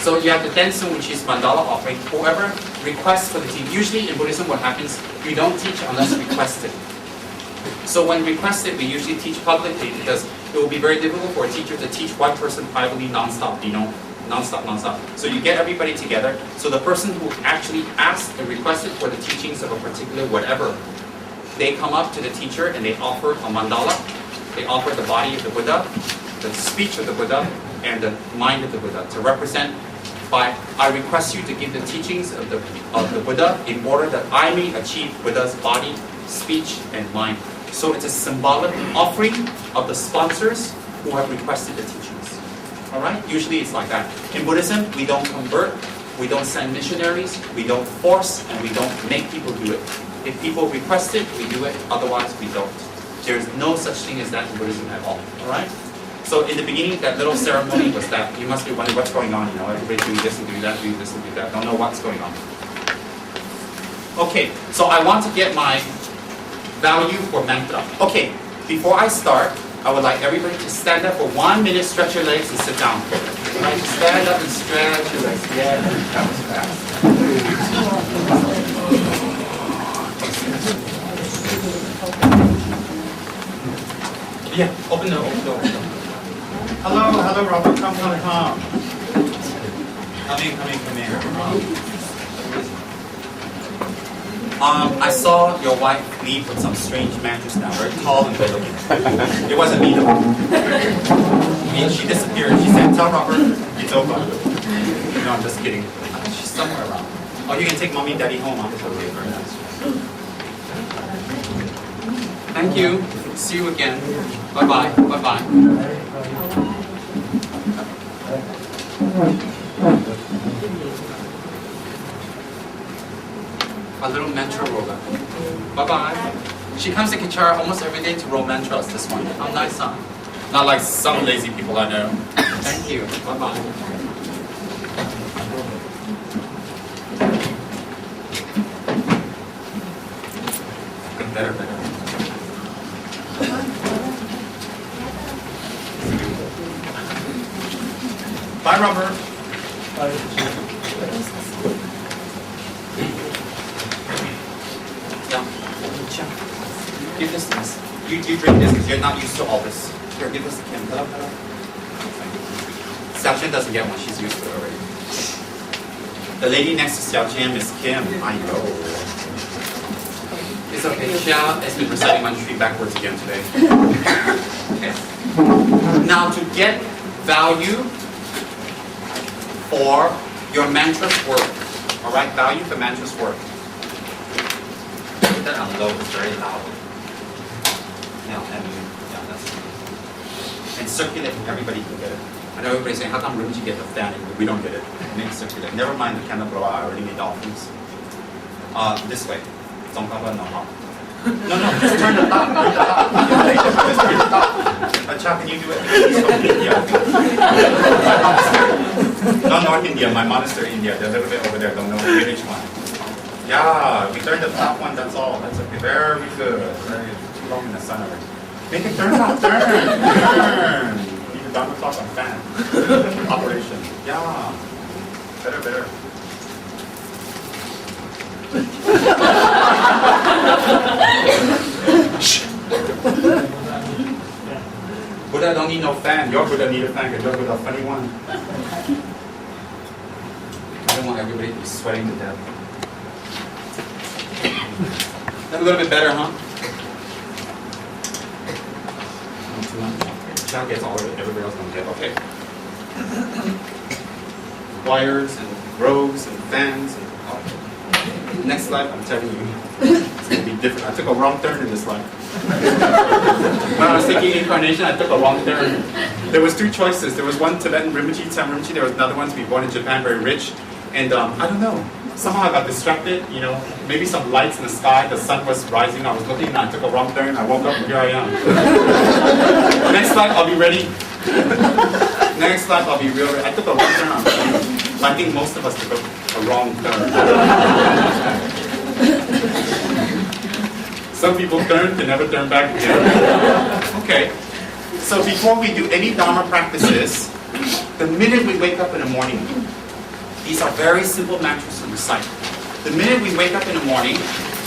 So you have the Densun, which is mandala offering. Whoever requests for the teaching. Usually in Buddhism, what happens, you don't teach unless requested. So when requested, we usually teach publicly because it will be very difficult for a teacher to teach one person privately non-stop, non-stop. So you get everybody together. So the person who actually asked and requested for the teachings of a particular whatever, they come up to the teacher and they offer a mandala. They offer the body of the Buddha, the speech of the Buddha, and the mind of the Buddha to represent by, I request you to give the teachings of the Buddha in order that I may achieve Buddha's body, speech, and mind. So it's a symbolic offering of the sponsors who have requested the teachings. Alright? Usually it's like that. In Buddhism, we don't convert, we don't send missionaries, we don't force, and we don't make people do it. If people request it, we do it, otherwise we don't. There's no such thing as that in Buddhism at all. Alright? So in the beginning, that little ceremony was that you must be wondering what's going on, everybody doing this and doing that, doing this and doing that. Don't know what's going on. Okay, so I want to get my value for mantra. Okay, before I start, I would like everybody to stand up for 1 minute, stretch your legs, and sit down. Right? Stand up and stretch your legs. Yeah, that was fast. Yeah, open the door. Hello, Robert. Come. Come in. I saw your wife leave with some strange man just now, very tall and good looking. It wasn't me though. She disappeared. She said, "Tell Robert it's over." No, I'm just kidding. She's somewhere around. Oh, you can take mommy and daddy home. It's okay, very nice. Thank you. See you again. Bye-bye. Bye-bye. A little mantra roller. Bye-bye. She comes to Kichara almost every day to roll mantras, this one. How nice, huh? Not like some lazy people I know. Thank you. Bye-bye. Better. Bye, Robert. Bye. Give this to us. You drink this because you're not used to all this. Here, give this to Kim. Hello. Xiaojian doesn't get one. She's used to it already. The lady next to Xiaojian is Kim. I know. It's okay. Xia has been reciting mantra backwards again today. Okay. Now, to get value for your mantra's work. Alright? Value for mantra's work. Put that on low. It's very loud. And circulate, everybody can get it. I know everybody's saying, how come Rinpoche get the fan? We don't get it. Make it circulate. Never mind the candle blower, I already made offerings. This way. No, just turn the top. Just turn the top. Cha, can you do it? Not North India, my monastery India. They're a little bit over there, don't know which one. Yeah, we turned the top one, that's all. That's okay. Very good. Very good. Too long in the sun already. Make it turn out, turn. Even Dharma talk on fan. Operation. Yeah. Better. Buddha don't need no fan. Your Buddha need a fan because your Buddha a funny one. I don't want everybody to be sweating to death. That's a little bit better, huh? Not too much. Chow gets all of it, everybody else don't get. Okay. Wires and robes and fans. And, next slide, I'm telling you, it's going to be different. I took a wrong turn in this slide. When I was thinking incarnation, I took a wrong turn. There was two choices. There was one Tibetan Rinpoche, Tsem Rinpoche. There was another one to be born in Japan, very rich. And I don't know. Somehow I got distracted, maybe some lights in the sky, the sun was rising, I was looking and I took a wrong turn, I woke up and here I am. Next slide, I'll be ready. Next slide, I'll be real ready. I took a wrong turn. I think most of us took a wrong turn. Some people turn to never turn back again. Okay, so before we do any Dharma practices, the minute we wake up in the morning, These are very simple mantras to recite. The minute we wake up in the morning,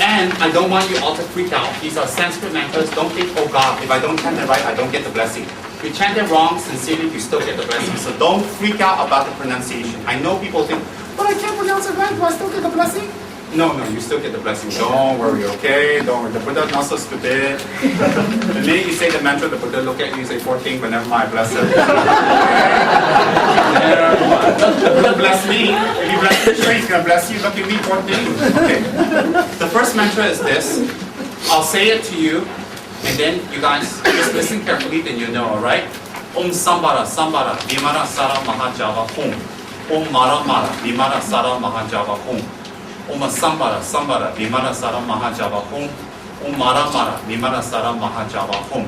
and I don't want you all to freak out, these are Sanskrit mantras. Don't think, oh God, if I don't chant it right, I don't get the blessing. If you chant it wrong, sincerely, you still get the blessing. So don't freak out about the pronunciation. I know people think, but I can't pronounce it right, do I still get the blessing? No, you still get the blessing. Don't worry, okay? Don't worry. The Buddha not so stupid. The minute you say the mantra, the Buddha look at you and say, poor thing, but never mind, bless her. The Buddha bless me. If you bless Krishna, he's going to bless you. Look at me, poor thing. Okay. The first mantra is this. I'll say it to you, and then you guys just listen carefully, then you know, alright? Om Sambara, Sambara, Vimara Sara Mahajava Hum. Om Mara Mara, Vimara Sara Mahajava Hum. Om Sambara, Sambara, Vimara Sara Mahajava Hum. Om Mara Mara, Vimara Sara Mahajava Hum.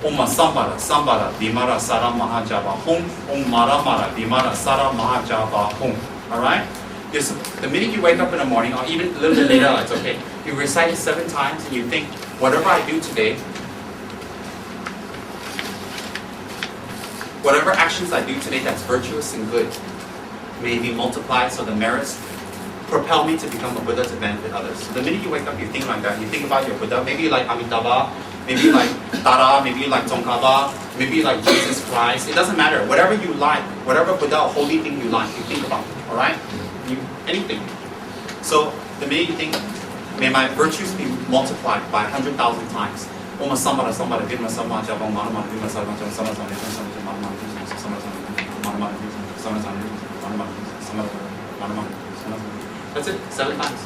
Om Sambara, Sambara, Vimara Sara Mahajava Hum. Om Mara Mara, Vimara Sara Mahajava Hum. Alright? The minute you wake up in the morning, or even a little bit later, it's okay. You recite it 7 times and you think, whatever I do today, whatever actions I do today that's virtuous and good, may be multiplied so the merits propel me to become a Buddha to benefit others. So the minute you wake up, you think like that. You think about your Buddha. Maybe you like Amitabha, maybe you like Tara, maybe you like Tsongkhapa, maybe you like Jesus Christ. It doesn't matter. Whatever you like, whatever Buddha or holy thing you like, you think about. Alright? Anything. So the minute you think, may my virtues be multiplied by 100,000 times. Om Sambara Sambara Vidma Sambara Java Mara Mara Vidma Sambara Java Sambara Sambara Sambara Mara Mara Vidma Sambara Sambara Mara Mara Vidma Sambara Sambara Mara Mara. That's it, 7 times.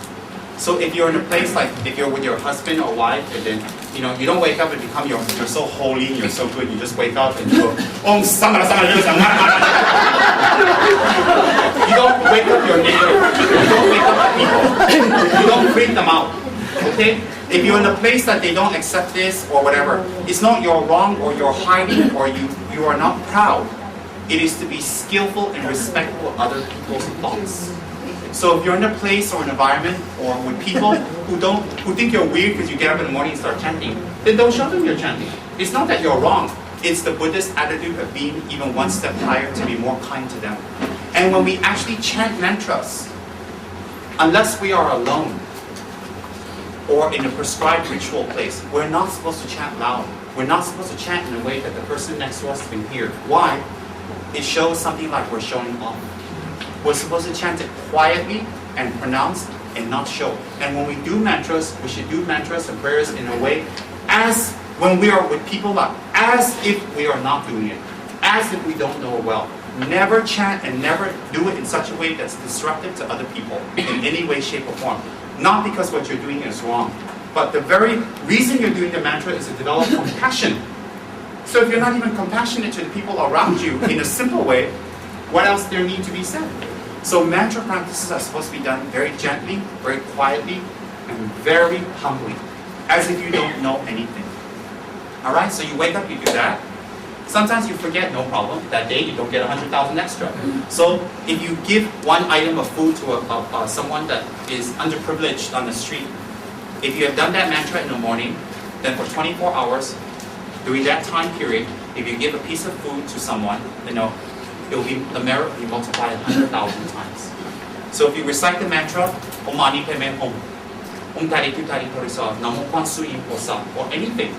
So if you're in a place like, if you're with your husband or wife, and then, you don't wake up and become you're so holy, you're so good, you just wake up and you go, Om Samara Samara Samara. You don't wake up your neighbor. You don't wake up people. You don't freak them out. Okay? If you're in a place that they don't accept this or whatever, it's not you're wrong or you're hiding or you are not proud. It is to be skillful and respectful of other people's thoughts. So if you're in a place or an environment or with people who think you're weird because you get up in the morning and start chanting, then don't show them you're chanting. It's not that you're wrong. It's the Buddhist attitude of being even one step higher to be more kind to them. And when we actually chant mantras, unless we are alone or in a prescribed ritual place, we're not supposed to chant loud. We're not supposed to chant in a way that the person next to us can hear. Why? It shows something like we're showing off. We're supposed to chant it quietly and pronounced and not show. And when we do mantras, we should do mantras and prayers in a way as when we are with people, as if we are not doing it, as if we don't know it well. Never chant and never do it in such a way that's disruptive to other people in any way, shape, or form. Not because what you're doing is wrong, but the very reason you're doing the mantra is to develop compassion. So if you're not even compassionate to the people around you in a simple way, what else there need to be said? So mantra practices are supposed to be done very gently, very quietly, and very humbly, as if you don't know anything. Alright, so you wake up, you do that. Sometimes you forget, no problem. That day you don't get 100,000 extra. So if you give one item of food to someone that is underprivileged on the street, if you have done that mantra in the morning, then for 24 hours, during that time period, if you give a piece of food to someone, the merit will be multiplied 100,000 times. So if you recite the mantra, Om Mani Padme Hum, Om Tari Tu Tari Parisa, Namo Kwan Su Yin Posa, or anything,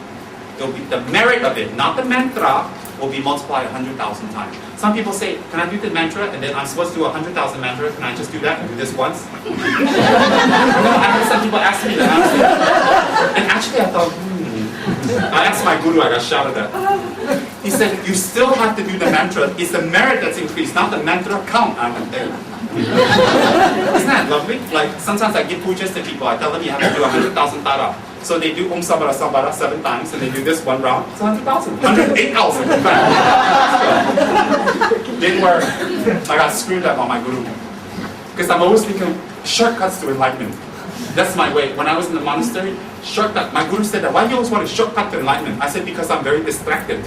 it will be the merit of it, not the mantra, will be multiplied 100,000 times. Some people say, can I do the mantra and then I'm supposed to do 100,000 mantra, can I just do that and do this once? I had some people ask me that. And actually I thought, I asked my guru, I got shouted at. He said, you still have to do the mantra. It's the merit that's increased, not the mantra count. I went there. Isn't that lovely? Like sometimes I give pujas to people. I tell them you have to do 100,000 tara. So they do Om Sambara Sambara 7 times and they do this one round. It's 100,000. 108,000 in fact. Didn't work. I got screwed up on my guru. Because I'm always thinking shortcuts to enlightenment. That's my way. When I was in the monastery, shortcut. My guru said that, why do you always want a shortcut to enlightenment? I said, because I'm very distracted.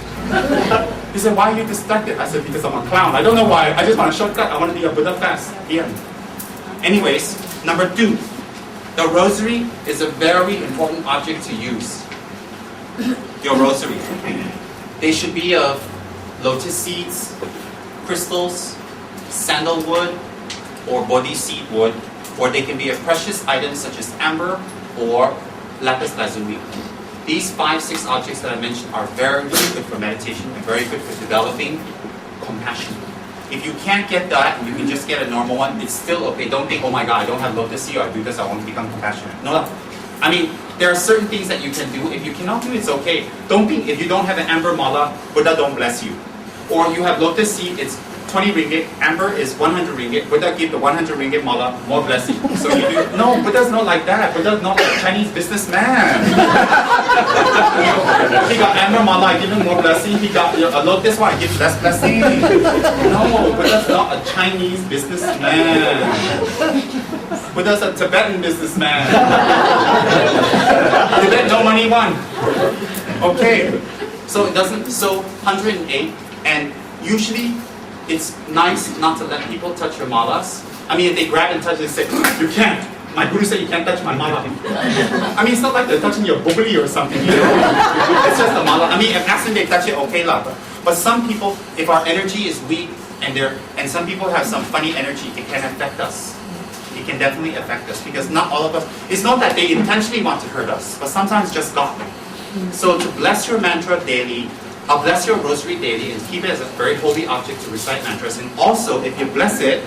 He said, why are you distracted? I said, because I'm a clown. I don't know why. I just want a shortcut. I want to be a Buddha fast. Yeah. Anyways, number 2. The rosary is a very important object to use. Your rosary. They should be of lotus seeds, crystals, sandalwood, or Bodhi seed wood, or they can be a precious item such as amber or lapis lazuli. These 5, 6 objects that I mentioned are very, very good for meditation and very good for developing compassion. If you can't get that, and you can just get a normal one, it's still okay. Don't think, oh my God, I don't have lotus seed, or I do this, I want to become compassionate. No. I mean, there are certain things that you can do. If you cannot do it, it's okay. Don't think, if you don't have an amber mala, Buddha don't bless you. Or you have lotus seed, it's 20 ringgit, amber is 100 ringgit, Buddha give the 100 ringgit mala, more blessing. So you do, no, Buddha's not like that. Buddha's not like a Chinese businessman. He got amber mala, I give him more blessing. He got a lotus one, I give less blessing. No, Buddha's not a Chinese businessman. Buddha's a Tibetan businessman. Tibet no money one. Okay, so it doesn't, so 108, and usually it's nice not to let people touch your malas. I mean, if they grab and touch it, they say, you can't. My guru said you can't touch my mala. I mean, it's not like they're touching your bubbly or something, you know? It's just a mala. I mean, if asking they touch it, okay lah. But some people, if our energy is weak, and some people have some funny energy, it can affect us. It can definitely affect us, because not all of us, it's not that they intentionally want to hurt us, but sometimes just got them. So to bless your mantra daily, bless your rosary daily and keep it as a very holy object to recite mantras. And also, if you bless it,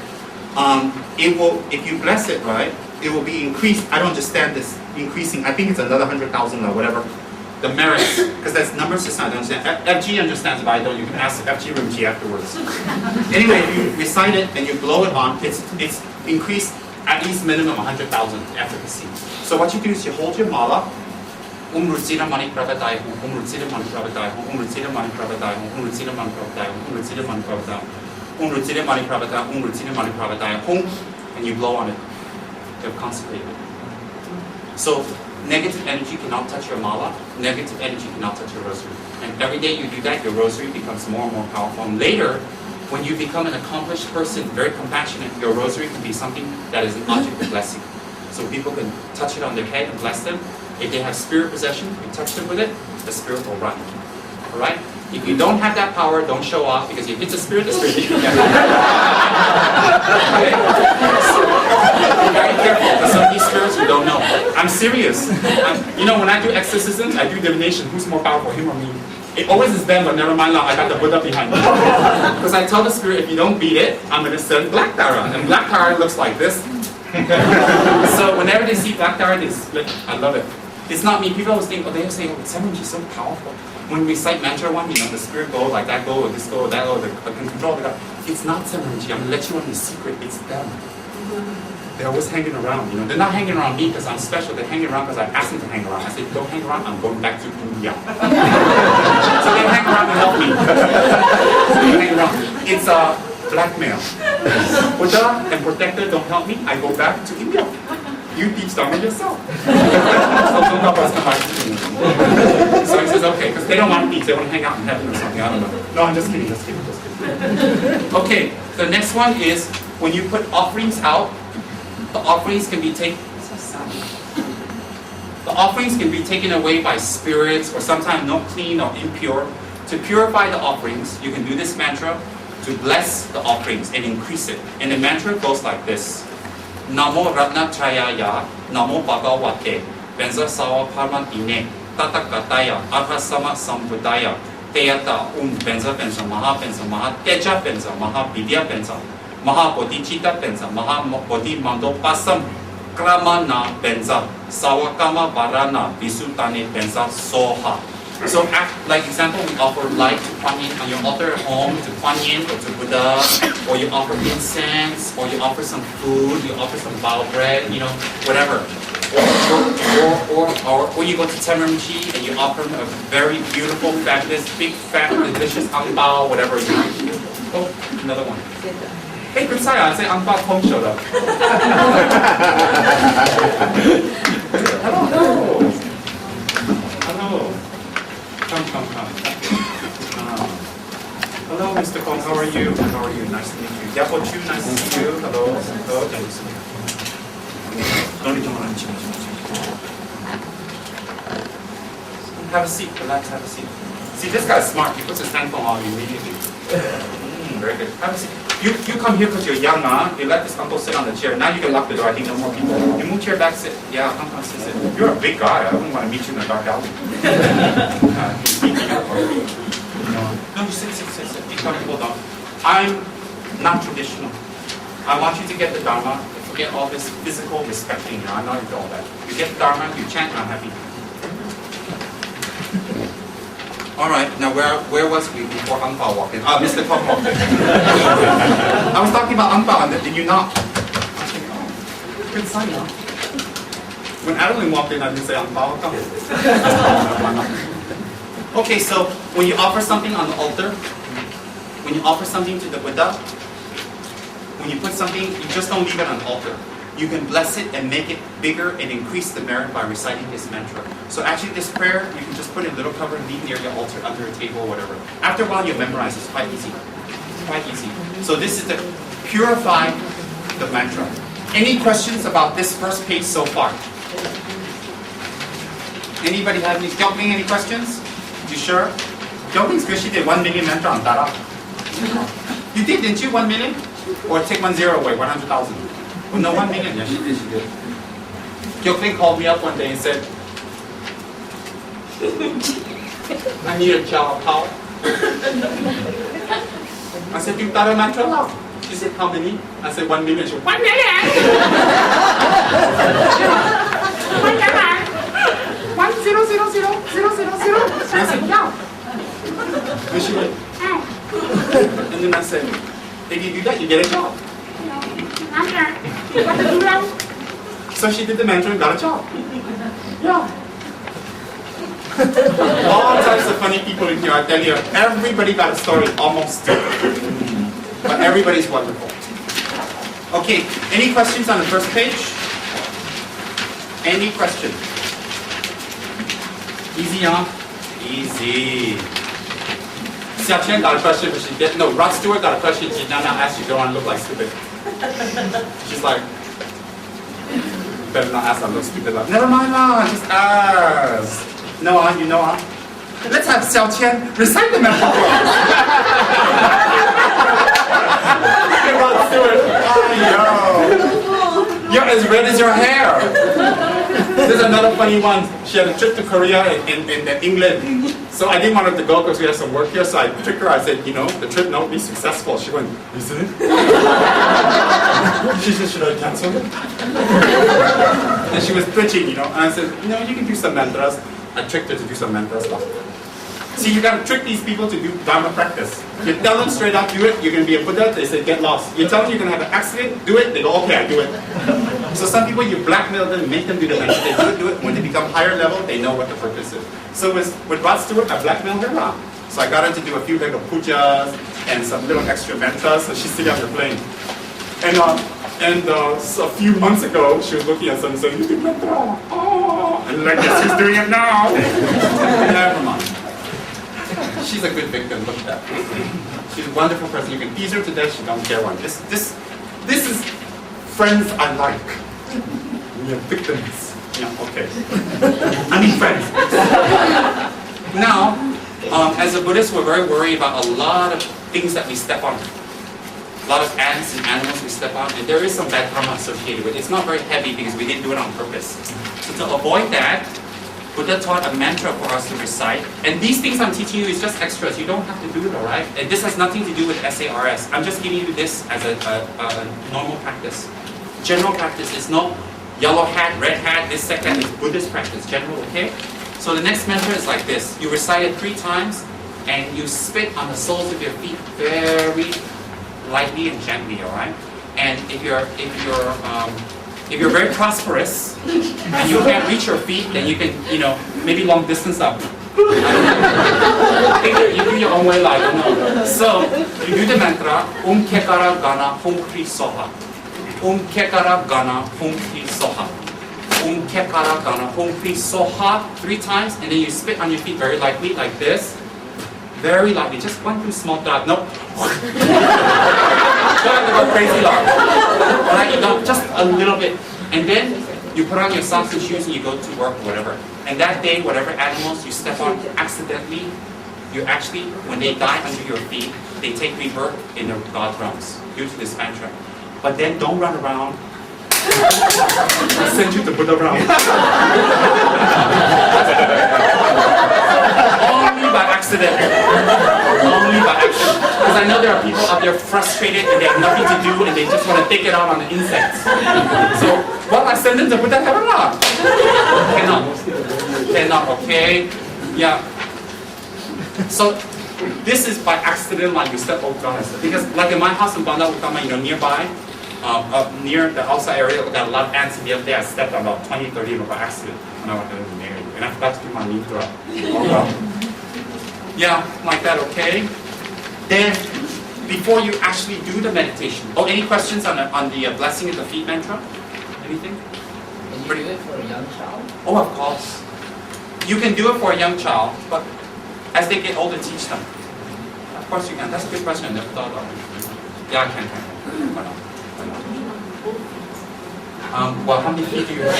if you bless it, right, it will be increased. I don't understand this increasing. I think it's another 100,000 or whatever. The merits, because that's number system. I don't understand. FG understands, but I don't. You can ask FG Rinpoche afterwards. Anyway, if you recite it and you blow it on, it's increased at least minimum 100,000 efficacy. So what you do is you hold your mala. Rutsira mani pravadaya hum, rutsira mani pravadaya hum, rutsira mani pravadaya hum, rutsira mani pravadaya hum, rutsira mani pravadaya hum, rutsira mani pravadaya hum, rutsira mani pravadaya hum, and you blow on it. You're consecrated. So negative energy cannot touch your mala, negative energy cannot touch your rosary. And every day you do that, your rosary becomes more and more powerful. And later, when you become an accomplished person, very compassionate, your rosary can be something that is an object of blessing. So people can touch it on their head and bless them. If they have spirit possession, you touch them with it, the spirit will run. Alright? If you don't have that power, don't show off, because if it's a spirit hits you. Okay? So, be very careful, because some of these spirits you don't know. I'm serious. You know, when I do exorcisms, I do divination. Who's more powerful, him or me? It always is them, but never mind now, I got the Buddha behind me. Because I tell the spirit, if you don't beat it, I'm going to send Black Dara. And Black Dara looks like this. So whenever they see Black Dara, they split. I love it. It's not me. People always think, oh, they say, oh, Tsem is so powerful. When we recite mantra one, you know, the spirit go like that go, or this go, or that go, the control the God. It's not Tsem. I'm going to let you on the secret. It's them. They're always hanging around. You know, they're not hanging around me because I'm special. They're hanging around because I asked them to hang around. I said, don't hang around. I'm going back to India. So they hang around and help me. They hang around. It's blackmail. Buddha and protector don't help me. I go back to India. You teach Dharma yourself. So he says, okay, because they don't want peace, they want to hang out in heaven or something, I don't know. No, I'm just kidding, just kidding, just kidding. Okay, the next one is, when you put offerings out, the offerings can be taken, the offerings can be taken away by spirits, or sometimes not clean or impure. To purify the offerings, you can do this mantra to bless the offerings and increase it. And the mantra goes like this. Namo Ratnachayaya, Namo Bhagavate, Benza Sawa Parmatine, Tata Kataya, Arhasama Sambuddhaya, Teyata Benza Benza Maha Benza Maha Teja Benza Maha Vidya Benza, Maha Bodhicitta Benza, Maha Bodhi Mando Pasam, Kramana Benza, Sawakama Varana, Visutane Benza Soha. So, like example, we offer light to Kuan Yin on your altar at home, to Kuan Yin or to Buddha, or you offer incense, or you offer some food, you offer some bao bread, you know, whatever. Or you go to Tsem Rinpoche and you offer him a very beautiful, fabulous, big, fat, delicious ang bao, whatever you want. Oh, another one. Hey, good side, I say ang bao Tong showed up. Hello. Hello. Come. Hello, Mr. Kong. How are you? How are you? Nice to meet you. Yapo Chu, nice to see you. Hello. Hello. Have a seat. Relax. Have a seat. See, this guy's smart. He puts his handphone on immediately. Very good. Have a seat. You come here because you're young, huh? You let this uncle sit on the chair. Now you can lock the door. I think no more people. You move chair back, sit. Yeah, uncle, sit. You're a big guy. I wouldn't want to meet you in the dark alley. No, sit. You come and hold on. I'm not traditional. I want you to get the Dharma. Forget all this physical respecting. I'm not into all that. You get the Dharma, you chant, I'm happy. All right, now where was we before Ang Pao walked in? Mr. Tom walked in. I was talking about Ang Pao, and did you not? Good sign, huh? When Adeline walked in, I didn't say Ang Pao. Come. Okay, so when you offer something on the altar, when you offer something to the Buddha, when you put something, you just don't leave it on the altar. You can bless it and make it bigger and increase the merit by reciting this mantra. So actually this prayer, you can just put in a little cover and leave near your altar, under a table or whatever. After a while you memorize, it's quite easy. Quite easy. So this is to purify the mantra. Any questions about this first page so far? Anybody have any? 𝐶𝐞𝐬𝐞, any questions? You sure? 𝐶𝐞𝐬𝐞's good. She did 1 million mantra on Tara. You did, didn't you? 1 million? Or take 1 0 away, 100,000. Oh, no, 1 million. Yeah, she did. 𝐶𝐞𝐬𝐞 called me up one day and said, I need a job. How? I said, you Tara mantra now. She said, how many? I said, 1 million. She said, 1 million! 1 million! 1 0 0 0 0 0 0. I said, yeah. And she went, oh. And then I said, if you do that, you get a job. So she did the mantra and got a job. Yeah. All types of funny people in here, I tell you. Everybody got a story, almost. But everybody's wonderful. Okay, any questions on the first page? Any questions? Easy, huh? Easy. 𝐶𝐤𝐤 got a question, but she didn't. No, Rod Stewart got a question. She did not ask. You don't want to look like stupid. She's like, better not ask. I look stupid. Like, never mind, lah. Just ask. No, you know, huh? Let's have 𝐶𝐤𝐤 recite the mantra for us. Rod Stewart. Oh, yo. You're as red as your hair. There's another funny one. She had a trip to Korea in England. So I didn't want her to go because we had some work here. So I tricked her. I said, you know, the trip won't be successful. She went, is it? She said, should I cancel it? And she was twitching, you know. And I said, no, you can do some mantras. I tricked her to do some mantra stuff. See, you got to trick these people to do Dharma practice. You tell them straight up, do it, you're going to be a Buddha, they say, get lost. You tell them you're going to have an accident, do it, they go, okay, I do it. So some people, you blackmail them, make them do the mantra, they do it. When they become higher level, they know what the purpose is. So with Rod Stewart, I blackmailed her now. So I got her to do a few little pujas and some little extra mantras, so she's sitting on the plane. So a few months ago, she was looking at something and saying, you do mantra. Oh, and like this, she's doing it now. Never mind. She's a good victim, look at that. She's a wonderful person. You can tease her to death, she don't care one. This is friends I like. We are victims. Yeah, okay. I mean friends. Now, as a Buddhist, we're very worried about a lot of things that we step on. A lot of ants and animals we step on, and there is some bad karma associated with it. It's not very heavy because we didn't do it on purpose. So to avoid that, Buddha taught a mantra for us to recite. And these things I'm teaching you is just extras. You don't have to do it, all right? And this has nothing to do with SARS. I'm just giving you this as a normal practice. General practice is no yellow hat, red hat, this second is Buddhist practice, general, okay? So the next mantra is like this. You recite it 3 times, and you spit on the soles of your feet very lightly and gently, all right? And if you're very prosperous and you can't reach your feet, then you can, maybe long distance up. You do your own way, I don't know. So you do the mantra, 𝐴𝐬𝐸𝐾𝐬𝐸 𝐐𝐴𝐸𝐸 𝐴𝐬𝐸𝐸 𝐴𝐬𝐸𝐸 3 times, and then you spit on your feet very lightly, like this. Very lightly, just 1 2 small dot. No. Don't have to go crazy long. Alright, you don't, just a little bit. And then you put on your socks and shoes and you go to work or whatever. And that day, whatever animals you step on accidentally, you actually, when they die under your feet, they take rebirth in the God realms due to this mantra. But then don't run around. I send you to Buddha realm. Only by accident. Only by accident. Because I know there are people out there frustrated and they have nothing to do and they just want to take it out on the insects. So, well, I send them to Buddha heaven or not? Cannot, okay? Yeah. So, this is by accident, like you step over God. Because like in my house in Bandar Utama, nearby, near the outside area, we got a lot of ants in the other day. I stepped on about 20, 30 of them by accident when I went to the area. And I forgot to do my knee throw. Yeah, like that, okay? Then, before you actually do the meditation. Oh, any questions on the blessing of the feet mantra? Anything? Can you do it for a young child? Oh, of course. You can do it for a young child, but as they get older, teach them. Of course you can. That's a good question. I never thought about it. Yeah, I can. Why not? Well, how many feet do you have?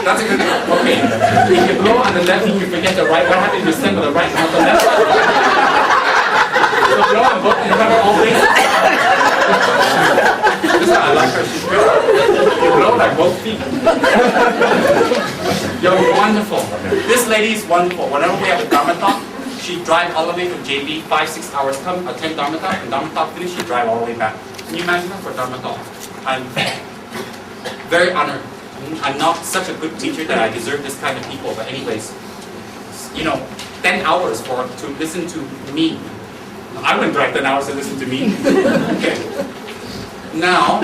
That's a good one. Okay. If you blow on the left, you forget the right. What happens if you send with the right, not the left? So blow on both and cover all bases. This one I like her. She's good. You blow like both feet. You're wonderful. This lady is wonderful. Whenever we have a Dharma talk, she drive all the way from JB, 5-6 hours, come attend Dharma talk, and Dharma talk finish, she drive all the way back. Can you imagine that for Dharma talk? I'm very honored. I'm not such a good teacher that I deserve this kind of people, but anyways, 10 hours to listen to me. I wouldn't drive 10 hours to listen to me. Okay. Now,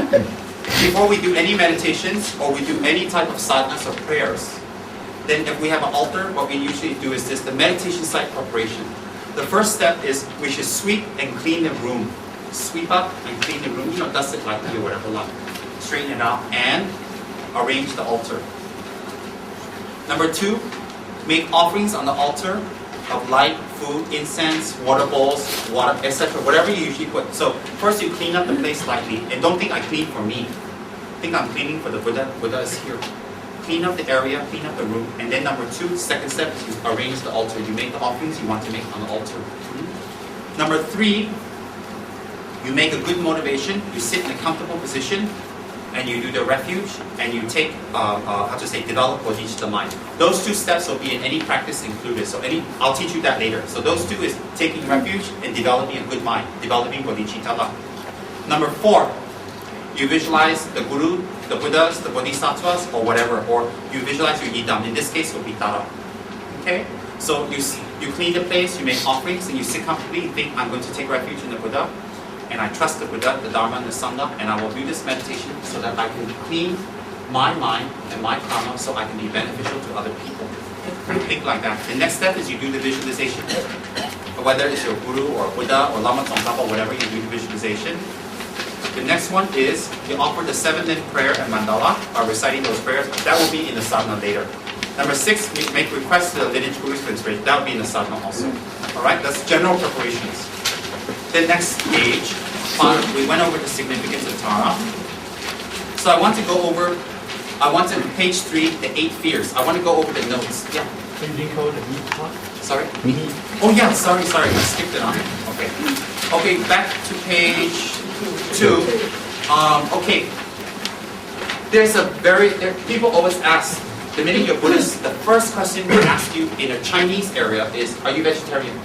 before we do any meditations or we do any type of sadhanas or prayers, then if we have an altar, what we usually do is this, the meditation site preparation. The first step is we should sweep and clean the room. Sweep up and clean the room, dust it lightly or whatever, like straighten it out and arrange the altar. Number 2, make offerings on the altar of light, food, incense, water bowls, water, etc. Whatever you usually put. So first you clean up the place slightly, and don't think I clean for me. Think I'm cleaning for the Buddha. Buddha is here. Clean up the area, clean up the room, and then number 2, second step, you arrange the altar. You make the offerings you want to make on the altar. Number 3, you make a good motivation. You sit in a comfortable position, and you do the refuge, and you take, develop bodhicitta mind. Those 2 steps will be in any practice included. So I'll teach you that later. So those 2 is taking refuge and developing a good mind, developing bodhicitta. Number 4, you visualize the Guru, the Buddhas, the Bodhisattvas, or whatever, or you visualize your Yidam. In this case, it will be Tara. Okay? So you clean the place, you make offerings, and you sit comfortably, you think, I'm going to take refuge in the Buddha, and I trust the Buddha, the Dharma, and the Sangha, and I will do this meditation so that I can clean my mind and my karma so I can be beneficial to other people. Think like that. The next step is you do the visualization. Whether it's your Guru or Buddha or Lama Tsongkhapa or whatever, you do the visualization. The next one is you offer the 7-limb prayer and mandala by reciting those prayers. That will be in the sadhana later. Number 6, make requests to the lineage gurus for inspiration. That will be in the sadhana also. Alright, that's general preparations. The next page, we went over the significance of Tara. So I want to page 3, the 8 fears. I want to go over the notes. Yeah. Can you decode the meat part? Sorry? Oh yeah, sorry. I skipped it on. Okay, back to page 2. Okay. People always ask, the minute you're Buddhist, the first question they ask you in a Chinese area is, are you vegetarian?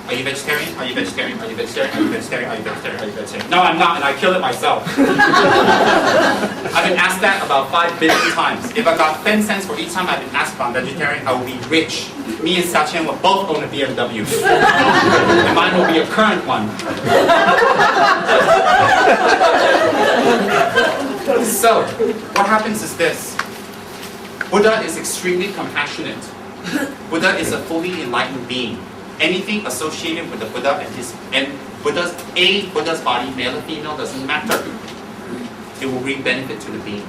Are you vegetarian? Are you vegetarian? Are you vegetarian? Are you vegetarian? Are you vegetarian? Are you vegetarian? No, I'm not, and I kill it myself. I've been asked that about 5 billion times. If I got 10 cents for each time I've been asked if I'm vegetarian, I will be rich. Me and Xiaqian will both own a BMW. And mine will be a current one. So, what happens is this. Buddha is extremely compassionate. Buddha is a fully enlightened being. Anything associated with the Buddha and Buddha's body, male or female, doesn't matter. It will bring benefit to the being.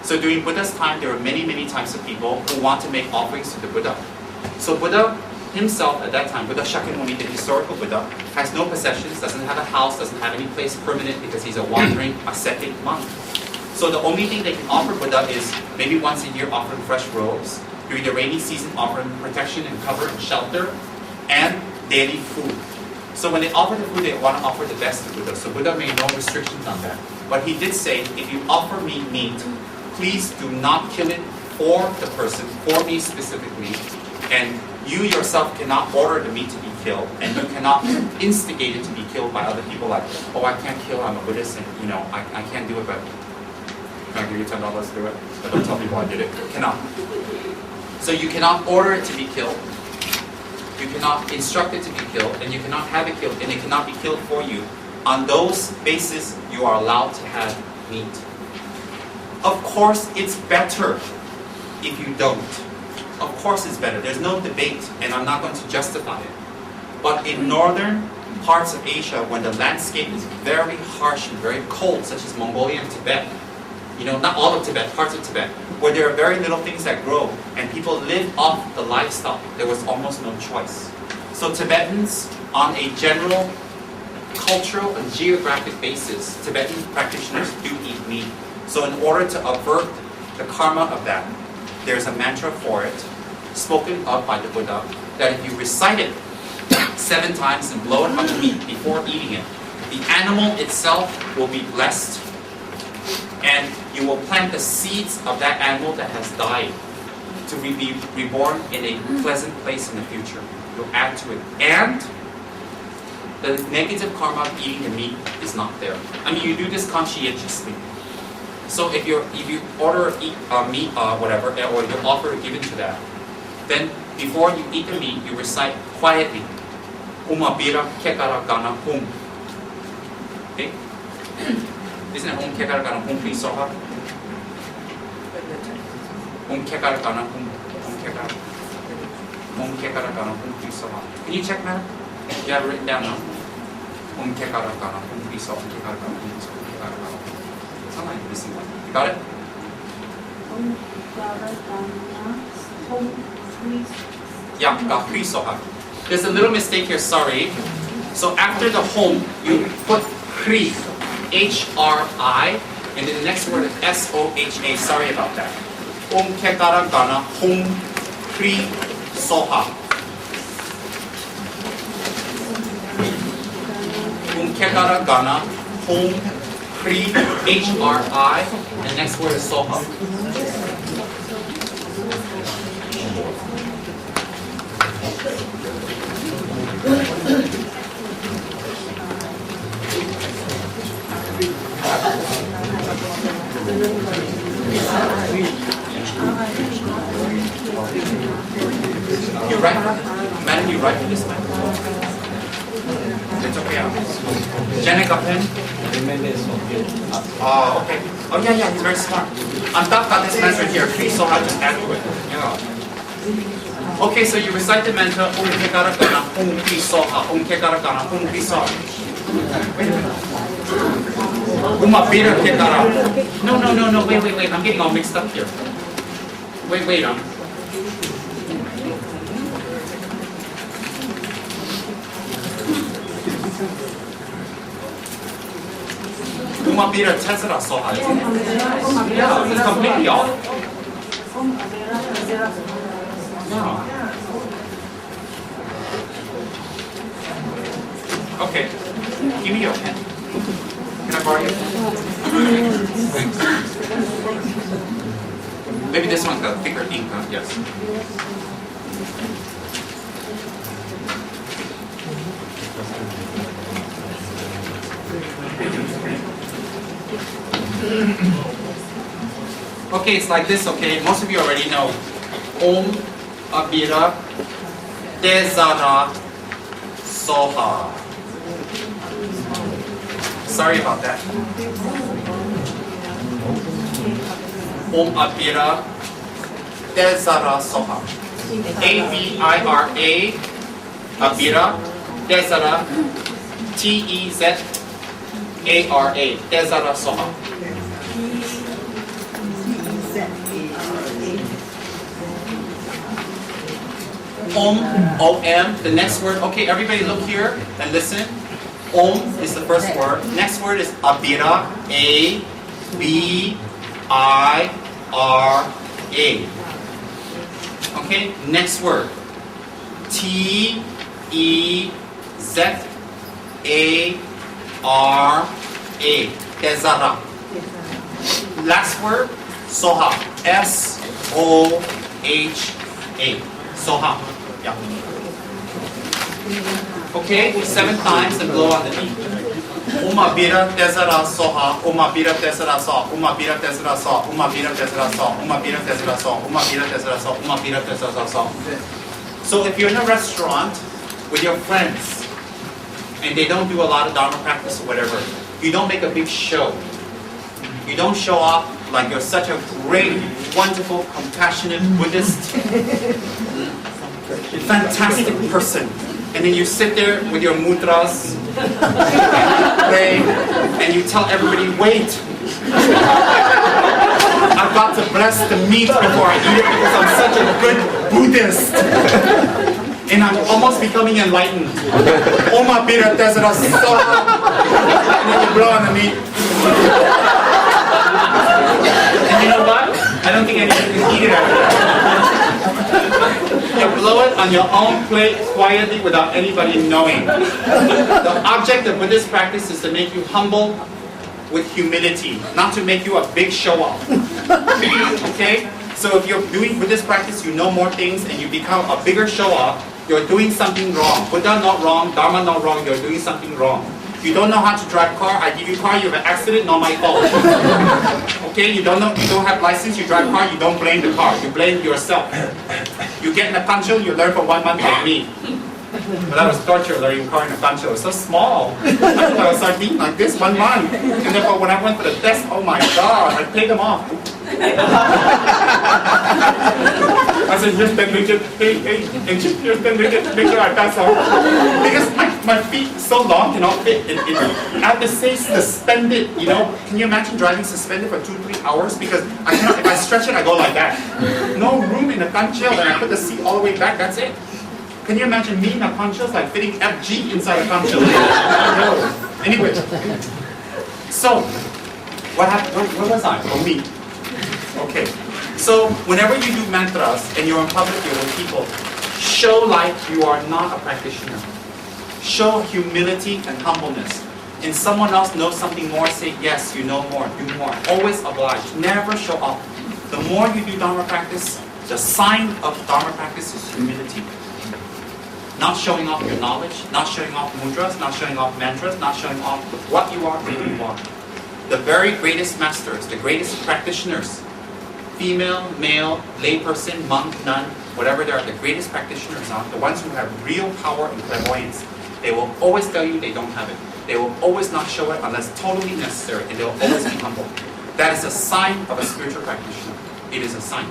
So during Buddha's time, there were many, many types of people who want to make offerings to the Buddha. So Buddha himself at that time, Buddha Shakyamuni, the historical Buddha, has no possessions, doesn't have a house, doesn't have any place permanent because he's a wandering ascetic monk. So the only thing they can offer Buddha is maybe once a year offering fresh robes, during the rainy season offering protection and cover and shelter, and daily food. So when they offer the food, they want to offer the best to Buddha. So Buddha made no restrictions on that. But he did say, if you offer me meat, please do not kill it for the person, for me specifically. And you yourself cannot order the meat to be killed, and you cannot instigate it to be killed by other people like, oh, I can't kill, I'm a Buddhist, and I can't do it, but can I give you $10 to do it? But don't tell people I did it. Cannot. So you cannot order it to be killed, you cannot instruct it to be killed, and you cannot have it killed, and it cannot be killed for you. On those bases, you are allowed to have meat. Of course, it's better if you don't. Of course it's better. There's no debate, and I'm not going to justify it. But in northern parts of Asia, when the landscape is very harsh and very cold, such as Mongolia and Tibet, not all of Tibet, parts of Tibet, where there are very little things that grow, and people live off the livestock, there was almost no choice. So Tibetans, on a general cultural and geographic basis, Tibetan practitioners do eat meat. So in order to avert the karma of that, there's a mantra for it, spoken of by the Buddha, that if you recite it 7 times and blow it on the meat before eating it, the animal itself will be blessed, and you will plant the seeds of that animal that has died to be reborn in a pleasant place in the future. You'll add to it. And the negative karma of eating the meat is not there. I mean, you do this conscientiously. So if you order meat, whatever, or you offer given to that, then before you eat the meat, you recite quietly, 𝐴𝐵𝐸𝐴 𝐾𝐸𝐿 𝐽. Okay? Isn't it 𝐴𝐵𝐸𝐴 𝐾𝐸𝐿 𝐽? Can you check that? You have it written down now? Something like this one. You got it? Yeah, 𝐴𝐵𝐸𝐴. There's a little mistake here, sorry. So after the home, you put HRI, H-R-I, and then the next word is S-O-H-A. Sorry about that. 𝐴𝐵𝐸𝐴 𝐽𝐸𝐴. 𝐴𝐵𝐸𝐴 𝐽𝐸𝐴, H-R-I, and the next word is soha. You write, madam, you write this time? It's okay. Janet got pen? Oh, okay. Oh, yeah, he's very smart. On top got this mantra here. Please, so just add to it. Yeah. Okay, so you recite the mantra, 𝐴𝐵𝐸𝐴 𝐽𝐸𝐴. Wait a minute. No, wait, I'm getting all mixed up here. Wait, 𝐴𝐵𝐸𝐴 𝐶𝑠 soha. Yeah, it's completely off. Yeah. Okay, give me your pen. Can I borrow your pen? Thanks. Maybe this one's got thicker ink, huh? Yes. Okay, it's like this, okay? Most of you already know. 𝐴𝐵𝐸𝐴 soha. Sorry about that. 𝐴𝐵𝐸𝐴 soha. A-B-I-R-A, 𝐴𝐵𝐸𝐴, T-E-Z-A-R-A, 𝐴𝐵𝐸𝐴 soha. O-M, the next word, okay, everybody look here and listen. Om is the first word. Next word is 𝐴𝐵𝐸𝐴, A-B, I-R-A. Okay, next word. T-E-Z-A-R-A. Tezara. Last word, Soha. S-O-H-A. Soha. Yeah. Okay, 7 times and blow on the knee. Umabira Tezara Soha, Umabira Tezara Soha, Umabira Tezara Soha, Umabira Tezara Soha, Umabira Tezara Soha, Umabira Tezara Soha, Umabira Tezara Soha. So if you're in a restaurant with your friends and they don't do a lot of Dharma practice or whatever, you don't make a big show. You don't show off like you're such a great, wonderful, compassionate Buddhist, fantastic person. And then you sit there with your mudras, pray, and you tell everybody, wait. I've got to bless the meat before I eat it because I'm such a good Buddhist. And I'm almost becoming enlightened. Oma Bira Tezara Soha. And then you blow on the meat. And you know what? I don't think anyone can eat it after that. You blow it on your own plate quietly without anybody knowing. The object of Buddhist practice is to make you humble with humility, not to make you a big show-off. Okay? So if you're doing Buddhist practice, you know more things and you become a bigger show-off, you're doing something wrong. Buddha not wrong, Dharma not wrong, you're doing something wrong. You don't know how to drive car, I give you car, you have an accident, not my fault. Okay, you don't have license, you drive car, you don't blame the car, you blame yourself. You get in a kancho, you learn for 1 month like me. But that was torture learning car in a kancho, it was so small. I thought I was sardine like this 1 month. And therefore when I went for the test, oh my God, I paid them off. I said, here's 10 ringgit, hey, here's 10 ringgit, make sure I pass out. Because my feet so long cannot fit. I have to say suspended, you know. Can you imagine driving suspended for 2-3 hours? Because I cannot, if I stretch it, I go like that. No room in the kancho, and I put the seat all the way back, that's it. Can you imagine me in a kancho like fitting FG inside a kancho? No. Anyway. So, what happened? Where was I? Oh, me. Okay, so whenever you do mantras and you're in public, you're with people, show like you are not a practitioner. Show humility and humbleness. And someone else knows something more, say yes, you know more, do more. Always oblige, never show off. The more you do Dharma practice, the sign of Dharma practice is humility. Not showing off your knowledge, not showing off mudras, not showing off mantras, not showing off what you are, who you are. The very greatest masters, the greatest practitioners, female, male, layperson, monk, nun, whatever they are, the greatest practitioners are the ones who have real power and clairvoyance. They will always tell you they don't have it. They will always not show it unless totally necessary, and they will always be humble. That is a sign of a spiritual practitioner. It is a sign.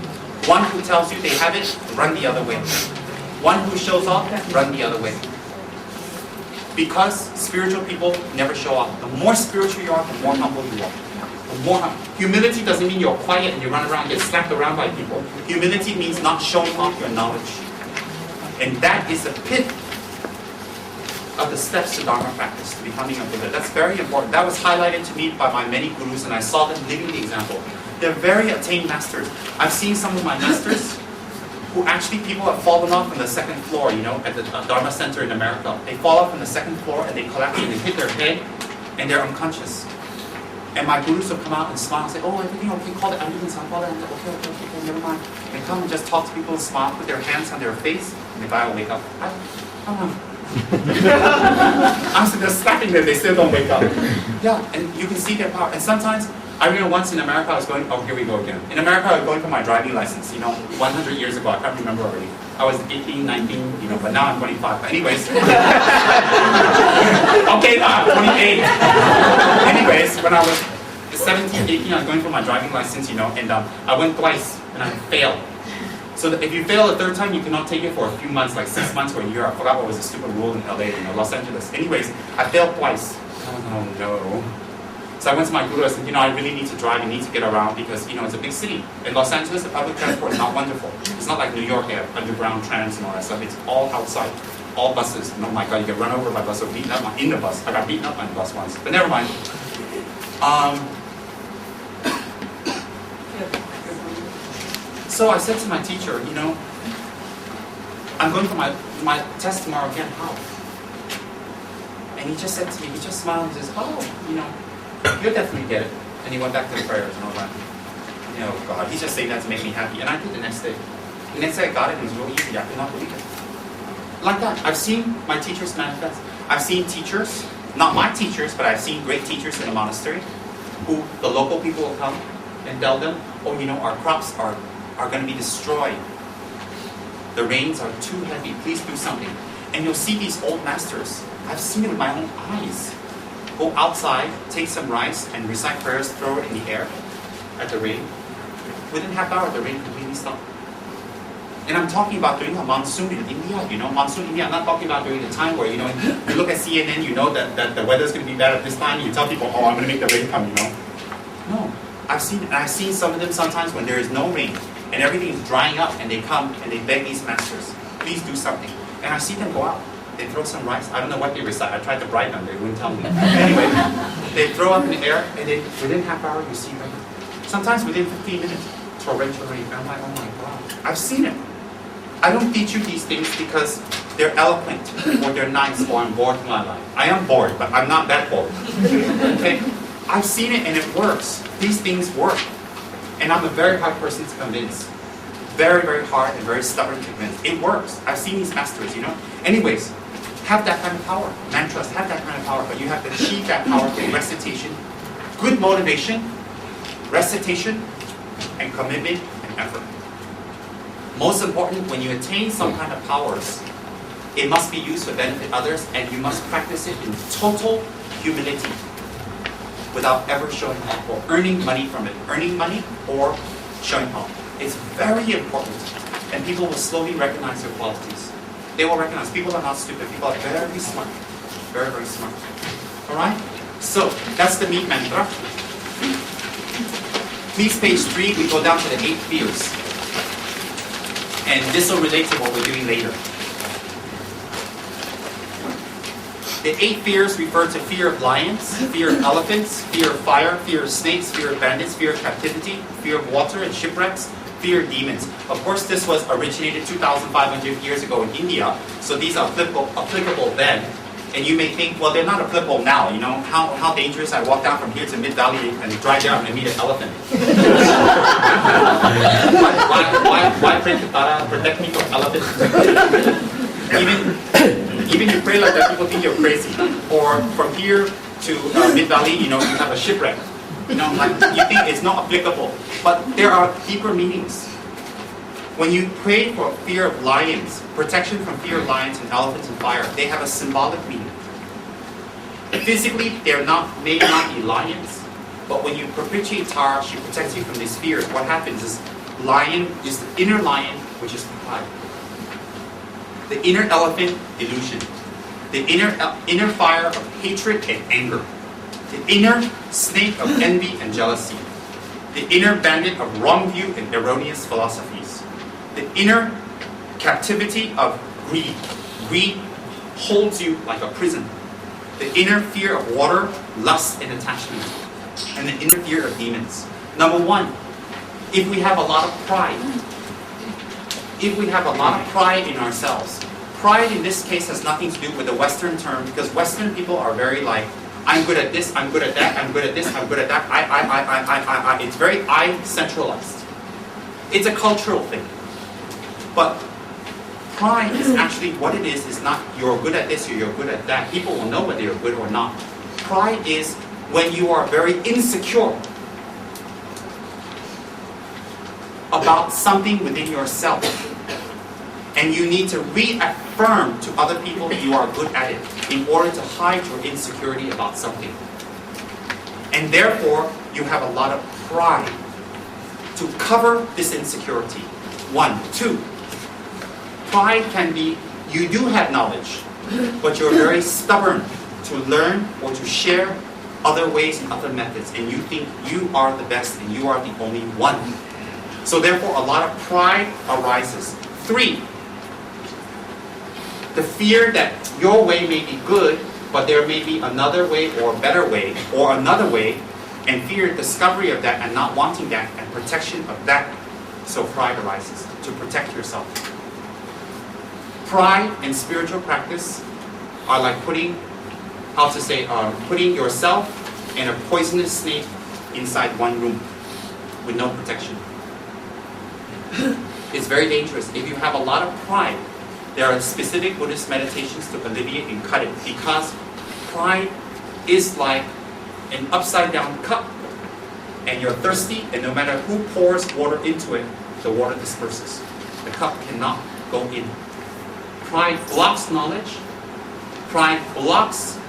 One who tells you they have it, run the other way. One who shows off, run the other way. Because spiritual people never show off. The more spiritual you are, the more humble you are. Humility doesn't mean you're quiet and you run around and get slapped around by people. Humility means not showing off your knowledge. And that is the pit of the steps to Dharma practice, to becoming a Buddha. That's very important. That was highlighted to me by my many gurus, and I saw them living the example. They're very attained masters. I've seen some of my masters who actually people have fallen off from the 2nd floor, you know, at the Dharma Center in America. They fall off from the 2nd floor and they collapse and they hit their head and they're unconscious. And my gurus will come out and smile and say, oh, everything okay, call the ambulance, I'll call it. Okay, never mind. They come and just talk to people, smile, put their hands on their face, and the guy will wake up. I'm still slapping them, they still don't wake up. Yeah, and you can see their power. And sometimes, I remember once in America I was going, oh, here we go again. In America I was going for my driving license, you know, 100 years ago, I can't remember already. I was 18, 19, you know, but now I'm 25. Anyways. Okay, now I'm 28. Anyways, when I was 17, 18, I was going for my driving license, you know, and I went twice, and I failed. So that if you fail a 3rd time, you cannot take it for a few months, like 6 months or a year. I forgot what was the stupid rule in LA, you know, Los Angeles. Anyways, I failed twice. Oh no. So I went to my guru, I said, you know, I really need to drive, I need to get around because, you know, it's a big city. In Los Angeles, the public transport is not wonderful. It's not like New York, they have underground trams and all that stuff. It's all outside, all buses. And oh my God, you get run over by bus or beaten up in the bus. I got beaten up on the bus once, but never mind. So I said to my teacher, you know, I'm going for my test tomorrow again, how? And he just said to me, he just smiled and says, oh, you know, you'll definitely get it. And he went back to the prayers and all that. You know, God, he's just saying that to make me happy. And I did the next day. The next day I got it and it was real easy. I could not believe it. Like that. I've seen my teachers manifest. I've seen teachers, not my teachers, but I've seen great teachers in a monastery who the local people will come and tell them, oh, you know, our crops are going to be destroyed. The rains are too heavy. Please do something. And you'll see these old masters. I've seen it with my own eyes. Go outside, take some rice, and recite prayers, throw it in the air at the rain. Within half hour, the rain completely stopped. And I'm talking about during a monsoon in India, you know, monsoon in India. I'm not talking about during the time where, you know, you look at CNN, you know that the weather's going to be bad at this time, and you tell people, oh, I'm going to make the rain come, you know. No. I've seen some of them sometimes when there is no rain, and everything is drying up, and they come and they beg these masters, please do something. And I see them go out. They throw some rice. I don't know what they recite. I tried to bribe them. They wouldn't tell me. Anyway, they throw up in the air, and then within half hour, you see rain. Sometimes within 15 minutes, torrential rain. And I'm like, oh my God. I've seen it. I don't teach you these things because they're eloquent, or they're nice, or I'm bored with my life. I am bored, but I'm not that bored. Okay? I've seen it, and it works. These things work. And I'm a very hard person to convince. Very, very hard and very stubborn to convince. It works. I've seen these masters, you know. Anyways, have that kind of power. Mantras have that kind of power, but you have to achieve that power through recitation, good motivation, recitation, and commitment and effort. Most important, when you attain some kind of powers, it must be used to benefit others, and you must practice it in total humility without ever showing off or earning money from it. Earning money or showing off. It's very important, and people will slowly recognize your qualities. They will recognize people are not stupid. People are very smart. Very, very smart. Alright? So, that's the meat mantra. Please, page 3, we go down to the 8 fears. And this will relate to what we're doing later. The 8 fears refer to fear of lions, fear of elephants, fear of fire, fear of snakes, fear of bandits, fear of captivity, fear of water and shipwrecks, fear of demons. Of course, this was originated 2,500 years ago in India, so these are applicable then. And you may think, well, they're not applicable now, you know, how dangerous. I walk down from here to Mid-Valley and drive down and meet an elephant. why pray to Tara, protect me from elephants? Even you pray like that, people think you're crazy. Or from here to Mid-Valley, you know, you have a shipwreck. You know, like, you think it's not applicable. But there are deeper meanings. When you pray for fear of lions, protection from fear of lions and elephants and fire, they have a symbolic meaning. Physically, they may not be lions, but when you propitiate Tara, she protects you from these fears. What happens is, lion is the inner lion, which is pride. The inner elephant, delusion. The inner fire of hatred and anger. The inner snake of envy and jealousy. The inner bandit of wrong view and erroneous philosophies. The inner captivity of greed. Greed holds you like a prison. The inner fear of water, lust, and attachment. And the inner fear of demons. Number 1, if we have a lot of pride. If we have a lot of pride in ourselves. Pride in this case has nothing to do with the Western term, because Western people are very like, I'm good at this, I'm good at that, I'm good at this, I'm good at that, I. It's very I-centralized. It's a cultural thing. But pride is actually what it is not you're good at this or you're good at that. People will know whether you're good or not. Pride is when you are very insecure about something within yourself. And you need to reaffirm to other people you are good at it in order to hide your insecurity about something. And therefore, you have a lot of pride to cover this insecurity. 1. 2. Pride can be, you do have knowledge, but you're very stubborn to learn or to share other ways and other methods, and you think you are the best and you are the only one. So therefore, a lot of pride arises. 3. The fear that your way may be good, but there may be another way or a better way or another way, and fear discovery of that and not wanting that and protection of that so pride arises, to protect yourself. Pride and spiritual practice are like putting yourself and a poisonous snake inside one room with no protection. It's very dangerous. If you have a lot of pride, there are specific Buddhist meditations to alleviate and cut it, because pride is like an upside down cup, and you're thirsty, and no matter who pours water into it, the water disperses. The cup cannot go in. Pride blocks knowledge. Pride blocks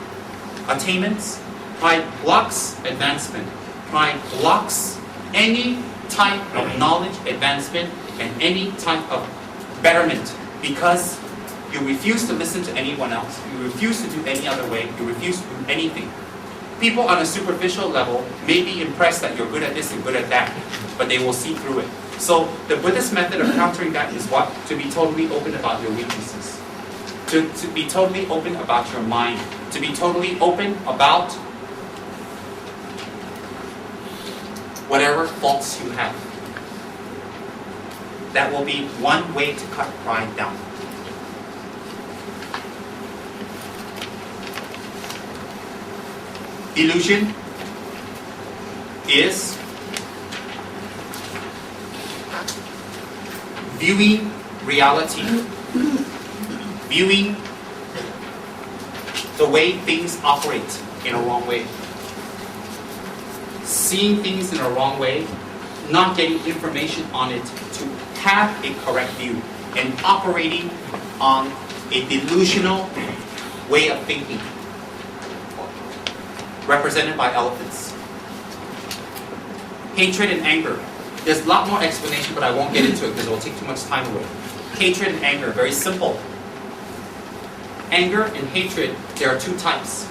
attainments. Pride blocks advancement. Pride blocks any type of knowledge advancement and any type of betterment, because you refuse to listen to anyone else. You refuse to do any other way. You refuse to do anything. People on a superficial level may be impressed that you're good at this and good at that, but they will see through it. So the Buddhist method of countering that is what? To be totally open about your weaknesses. To be totally open about your mind. To be totally open about whatever faults you have. That will be one way to cut pride down. Illusion is viewing reality, viewing the way things operate in a wrong way, seeing things in a wrong way, not getting information on it to have a correct view, and operating on a delusional way of thinking, represented by elephants. Hatred and anger. There's a lot more explanation, but I won't get into it because it will take too much time away. Hatred and anger, very simple. Anger and hatred, there are two types.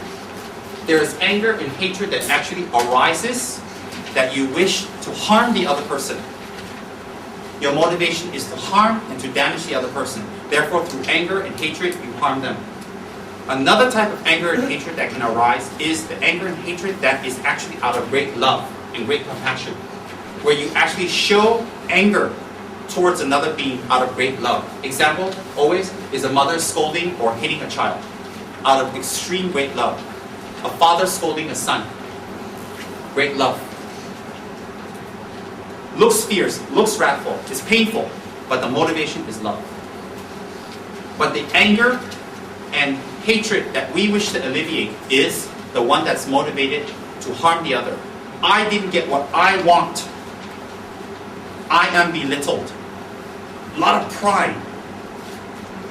There is anger and hatred that actually arises that you wish to harm the other person. Your motivation is to harm and to damage the other person. Therefore, through anger and hatred, you harm them. Another type of anger and hatred that can arise is the anger and hatred that is actually out of great love and great compassion, where you actually show anger towards another being out of great love. Example always is a mother scolding or hitting a child out of extreme great love. A father scolding a son, great love. Looks fierce, looks wrathful, is painful, but the motivation is love. But the anger and hatred that we wish to alleviate is the one that's motivated to harm the other. I didn't get what I want. I am belittled. A lot of pride.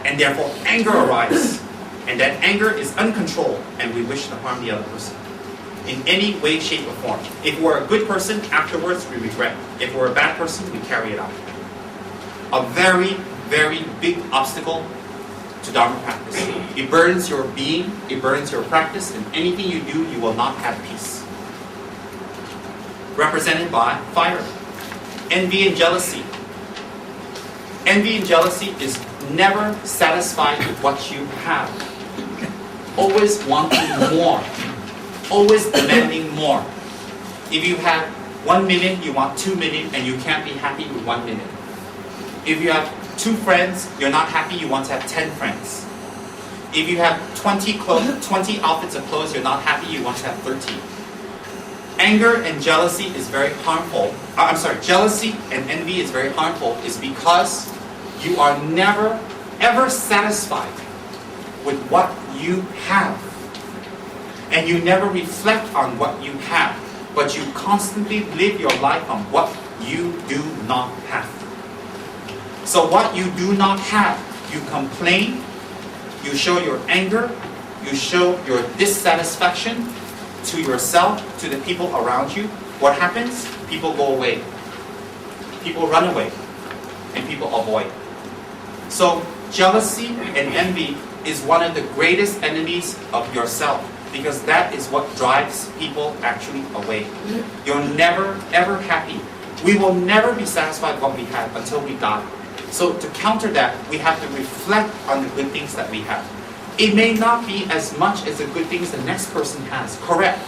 And therefore anger arises. And that anger is uncontrolled, and we wish to harm the other person in any way, shape, or form. If we're a good person, afterwards we regret. If we're a bad person, we carry it out. A very, very big obstacle to Dharma practice. It burdens your being, it burdens your practice, and anything you do, you will not have peace. Represented by fire. Envy and jealousy. Envy and jealousy is never satisfied with what you have. Always wanting more. Always demanding more. If you have 1 million, you want 2 million, and you can't be happy with 1 million. If you have 2 friends, you're not happy, you want to have 10 friends. If you have 20 outfits of clothes, you're not happy, you want to have 13. Anger and jealousy is very harmful. Jealousy and envy is very harmful is because you are never, ever satisfied with what you have. And you never reflect on what you have, but you constantly live your life on what you do not have. So what you do not have, you complain, you show your anger, you show your dissatisfaction to yourself, to the people around you. What happens? People go away. People run away. And people avoid. So jealousy and envy is one of the greatest enemies of yourself, because that is what drives people actually away. You're never ever happy. We will never be satisfied with what we have until we die. So to counter that, we have to reflect on the good things that we have. It may not be as much as the good things the next person has, correct.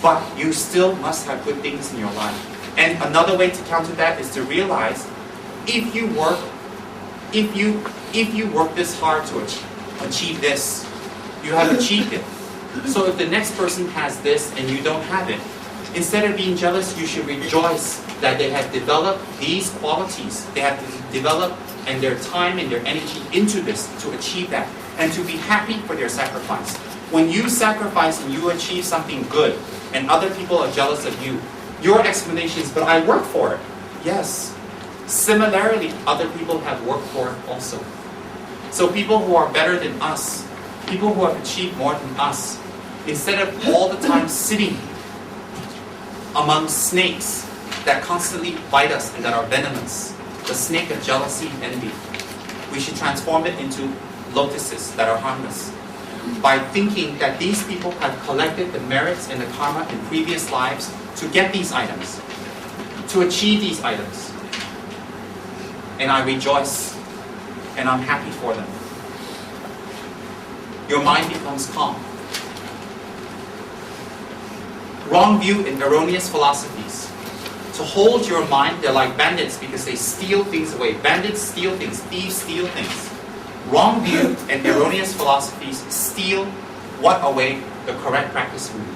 But you still must have good things in your life. And another way to counter that is to realize if you work this hard to achieve this, you have achieved it. So if the next person has this and you don't have it, instead of being jealous, you should rejoice that they have developed these qualities. They have developed and their time and their energy into this to achieve that, and to be happy for their sacrifice. When you sacrifice and you achieve something good and other people are jealous of you, your explanation is, but I worked for it. Yes. Similarly, other people have worked for it also. So people who are better than us, people who have achieved more than us, instead of all the time sitting among snakes that constantly bite us and that are venomous, the snake of jealousy and envy, we should transform it into lotuses that are harmless. By thinking that these people have collected the merits and the karma in previous lives to get these items, to achieve these items. And I rejoice, and I'm happy for them. Your mind becomes calm. Wrong view and erroneous philosophies. To hold your mind, they're like bandits because they steal things away. Bandits steal things, thieves steal things. Wrong view and erroneous philosophies steal what away? The correct practice from you.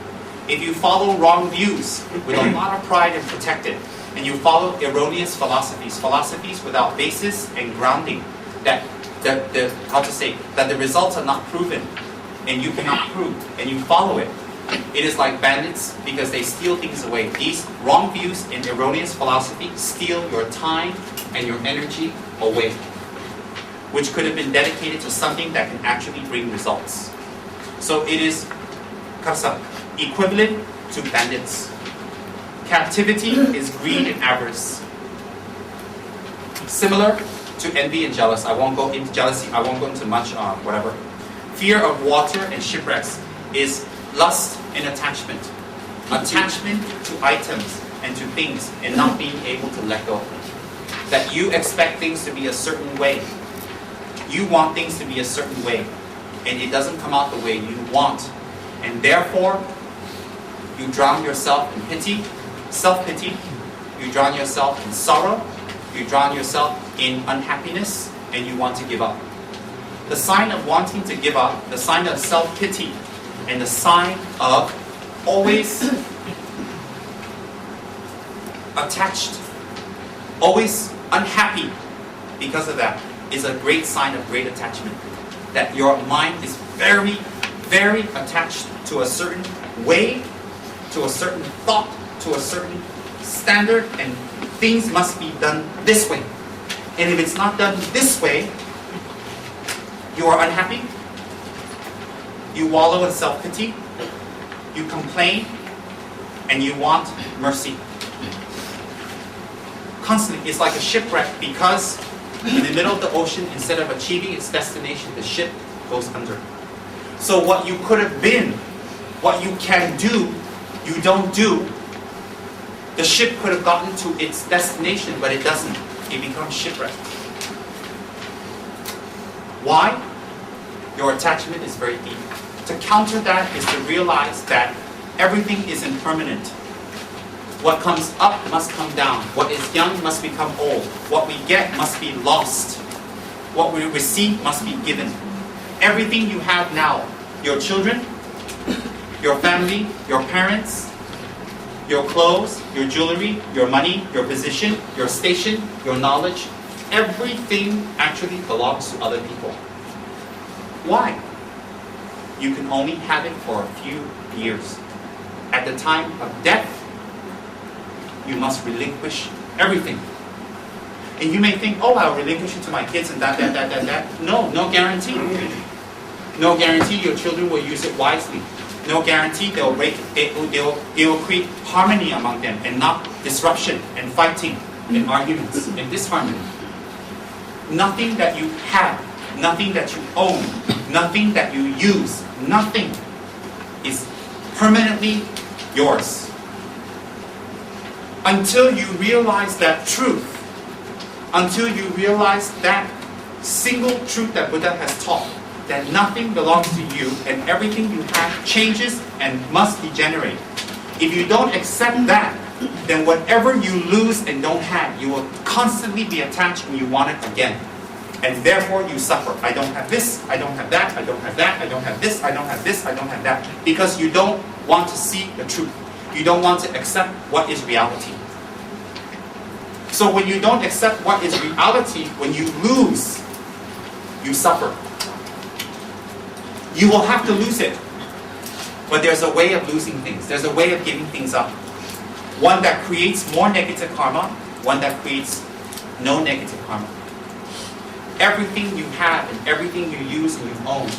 If you follow wrong views with a lot of pride and protect it, and you follow erroneous philosophies, philosophies without basis and grounding, that the results are not proven, and you cannot prove, and you follow it, it is like bandits because they steal things away. These wrong views and erroneous philosophy steal your time and your energy away, which could have been dedicated to something that can actually bring results. So it is equivalent to bandits. Captivity is greed and avarice. Similar to envy and jealousy. I won't go into jealousy. I won't go into much whatever. Fear of water and shipwrecks is lust and attachment. Attachment to items and to things and not being able to let go. That you expect things to be a certain way. You want things to be a certain way, and it doesn't come out the way you want. And therefore, you drown yourself in pity, self-pity, you drown yourself in sorrow, you drown yourself in unhappiness, and you want to give up. The sign of wanting to give up, the sign of self-pity, and the sign of always attached, always unhappy because of that, is a great sign of great attachment. That your mind is very, very attached to a certain way, to a certain thought, to a certain standard, and things must be done this way. And if it's not done this way, you are unhappy, you wallow in self-pity, you complain, and you want mercy. Constantly, it's like a shipwreck because in the middle of the ocean, instead of achieving its destination, the ship goes under. So what you could have been, what you can do, you don't do. The ship could have gotten to its destination, but it doesn't. It becomes shipwrecked. Why? Your attachment is very deep. To counter that is to realize that everything is impermanent. What comes up must come down. What is young must become old. What we get must be lost. What we receive must be given. Everything you have now, your children, your family, your parents, your clothes, your jewelry, your money, your position, your station, your knowledge, everything actually belongs to other people. Why? You can only have it for a few years. At the time of death, you must relinquish everything. And you may think, oh, I'll relinquish it to my kids and that. No, no guarantee. No guarantee your children will use it wisely. No guarantee it will create harmony among them and not disruption and fighting and arguments and disharmony. Nothing that you have, nothing that you own, nothing that you use, nothing is permanently yours. Until you realize that truth, until you realize that single truth that Buddha has taught, that nothing belongs to you and everything you have changes and must degenerate. If you don't accept that, then whatever you lose and don't have, you will constantly be attached and you want it again. And therefore you suffer. I don't have this, I don't have that, I don't have that, I don't have this, I don't have this, I don't have that. Because you don't want to see the truth. You don't want to accept what is reality. So when you don't accept what is reality, when you lose, you suffer. You will have to lose it. But there's a way of losing things. There's a way of giving things up. One that creates more negative karma, one that creates no negative karma. Everything you have and everything you use and you own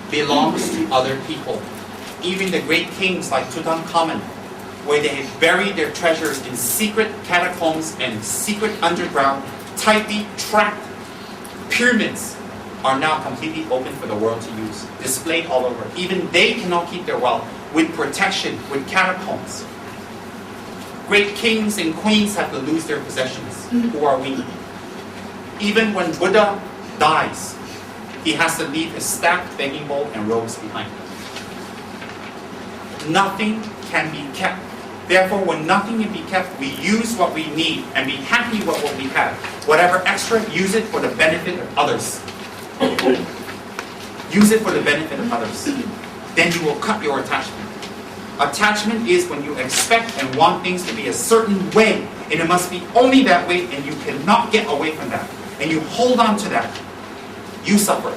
belongs to other people. Even the great kings like Tutankhamun, where they have buried their treasures in secret catacombs and secret underground, tightly trapped pyramids, are now completely open for the world to use, displayed all over. Even they cannot keep their wealth with protection, with catacombs. Great kings and queens have to lose their possessions. Who are we? Even when Buddha dies, he has to leave his stacked begging bowl and robes behind. Nothing can be kept. Therefore, when nothing can be kept, we use what we need and be happy with what we have. Whatever extra, use it for the benefit of others. Use it for the benefit of others. Then you will cut your attachment. Attachment is when you expect and want things to be a certain way, and it must be only that way, and you cannot get away from that. And you hold on to that. You suffer.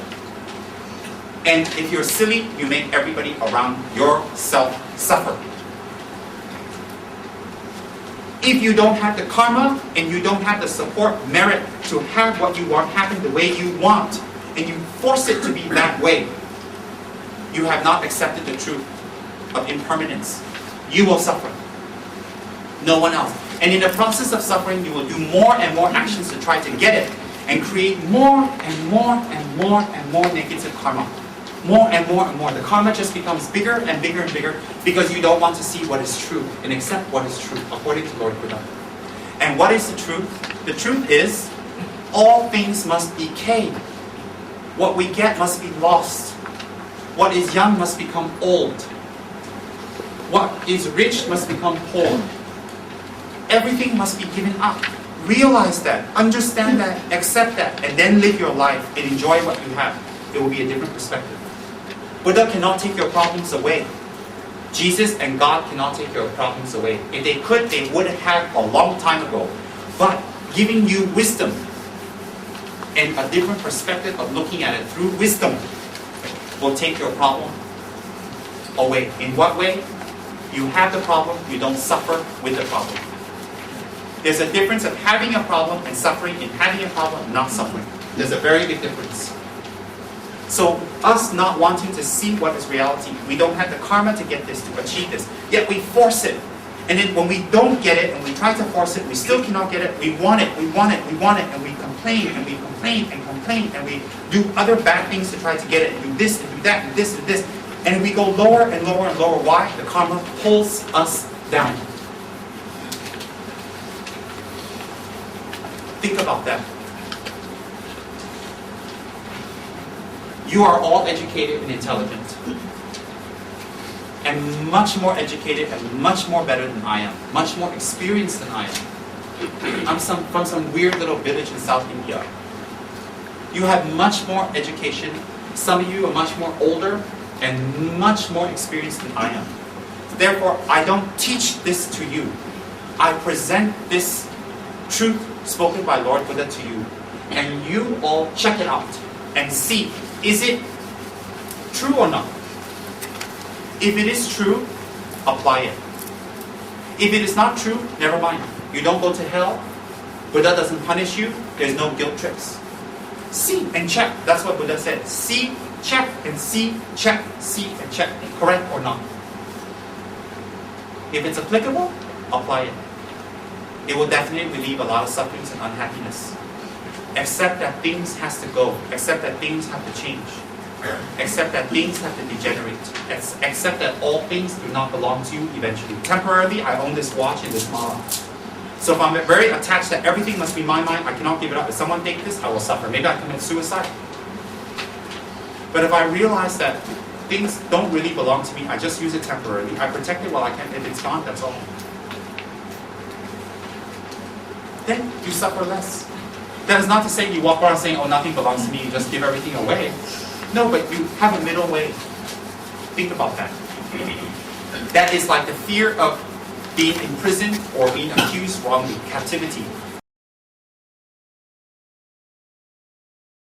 And if you're silly, you make everybody around yourself suffer. If you don't have the karma and you don't have the support, merit to have what you want happen the way you want, and you force it to be that way, you have not accepted the truth of impermanence. You will suffer. No one else. And in the process of suffering, you will do more and more actions to try to get it, and create more and more and more and more negative karma. More and more and more. The karma just becomes bigger and bigger and bigger because you don't want to see what is true and accept what is true according to Lord Buddha. And what is the truth? The truth is, all things must decay. What we get must be lost. What is young must become old. What is rich must become poor. Everything must be given up. Realize that, understand that, accept that, and then live your life and enjoy what you have. It will be a different perspective. Buddha cannot take your problems away. Jesus and God cannot take your problems away. If they could, they would have a long time ago. But giving you wisdom and a different perspective of looking at it through wisdom will take your problem away. In what way? You have the problem, you don't suffer with the problem. There's a difference of having a problem and suffering, and having a problem and not suffering. There's a very big difference. So us not wanting to see what is reality, we don't have the karma to get this, to achieve this, yet we force it. And then when we don't get it and we try to force it, we still cannot get it, we want it, we want it, we want it, and we complain and we complain and complain and we do other bad things to try to get it, and do this and do that and this and this. And we go lower and lower and lower. Why? The karma pulls us down. Think about that. You are all educated and intelligent, and much more educated and much more better than I am, much more experienced than I am. I'm from some weird little village in South India. You have much more education. Some of you are much more older and much more experienced than I am. Therefore, I don't teach this to you. I present this truth spoken by Lord Buddha to you, and you all check it out and see, is it true or not? If it is true, apply it. If it is not true, never mind. You don't go to hell. Buddha doesn't punish you. There's no guilt trips. See and check. That's what Buddha said. See, check, and see, check, see, and check. Correct or not? If it's applicable, apply it. It will definitely relieve a lot of sufferings and unhappiness. Accept that things has to go. Accept that things have to change. Accept that things have to degenerate. Accept that all things do not belong to you eventually. Temporarily, I own this watch and this mala. So if I'm very attached that everything must be my mind, I cannot give it up. If someone takes this, I will suffer. Maybe I commit suicide. But if I realize that things don't really belong to me, I just use it temporarily. I protect it while I can. If it's gone, that's all. then you suffer less. That is not to say you walk around saying, oh, nothing belongs to me, you just give everything away. No, but you have a middle way. Think about that. That is like the fear of being imprisoned or being accused wrongly, captivity.